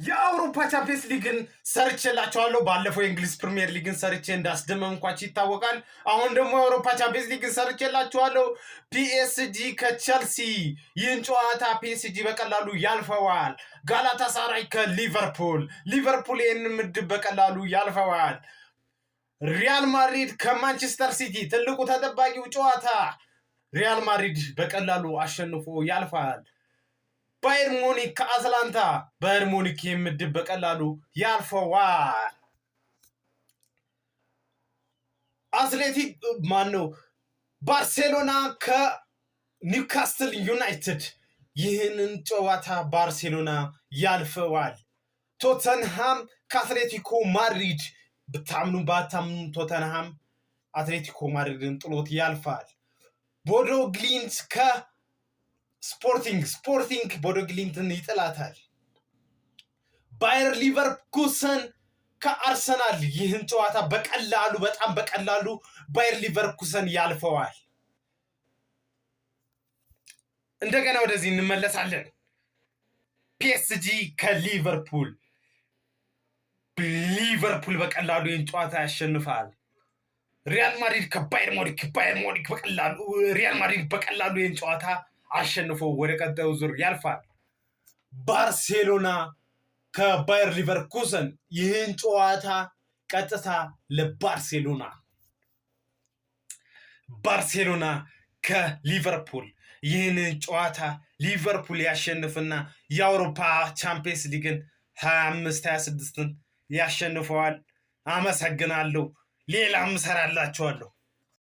የአውሮፓ ቻምፒየንስ ሊግን ሰርቼላችኋለሁ። ባለፈው የእንግሊዝ ፕሪሚየር ሊግን ሰርቼ እንዳስደመምኳችሁ ይታወቃል። አሁን ደግሞ የአውሮፓ ቻምፒየንስ ሊግን ሰርቼላችኋለሁ። ፒኤስጂ ከቸልሲ ይህን ጨዋታ ፒኤስጂ በቀላሉ ያልፈዋል። ጋላታሳራይ ከሊቨርፑል ይህን ምድብ በቀላሉ ያልፈዋል። ሪያል ማድሪድ ከማንቸስተር ሲቲ ትልቁ ተጠባቂው ጨዋታ ሪያል ማድሪድ በቀላሉ አሸንፎ ያልፋል። ባየር ሙኒክ ከአትላንታ ባየር ሙኒክ የምድብ በቀላሉ ያልፈዋል። ባርሴሎና ከኒውካስትል ዩናይትድ ይህንን ጨዋታ ባርሴሎና ያልፈዋል። ቶተንሃም ከአትሌቲኮ ማድሪድ ብታምኑ ባታምኑ ቶተንሃም አትሌቲኮ ማድሪድን ጥሎት ያልፋል። ቦዶ ግሊምት ስፖርቲንግ ቦዶ ግሊምትን ይጥላታል። ባየር ሊቨርኩሰን ከአርሰናል ይህን ጨዋታ በጣም በቀላሉ ባየር ሊቨርኩሰን ያልፈዋል። እንደገና ወደዚህ እንመለሳለን። ፒኤስጂ ከሊቨርፑል በቀላሉ ይህን ጨዋታ ያሸንፋል። ሪያል ማድሪድ ከባየር ሙኒክ ሪያል ማድሪድ በቀላሉ ይህን ጨዋታ አሸንፎ ወደ ቀጣዩ ዙር ያልፋል። ባርሴሎና ከባየር ሊቨርኩሰን ይህን ጨዋታ ቀጥታ ባርሴሎና ከሊቨርፑል ይህንን ጨዋታ ሊቨርፑል ያሸንፍና የአውሮፓ ቻምፒየንስ ሊግን 25-26ን ያሸንፈዋል። አመሰግናለሁ። ሌላም እሰራላችኋለሁ።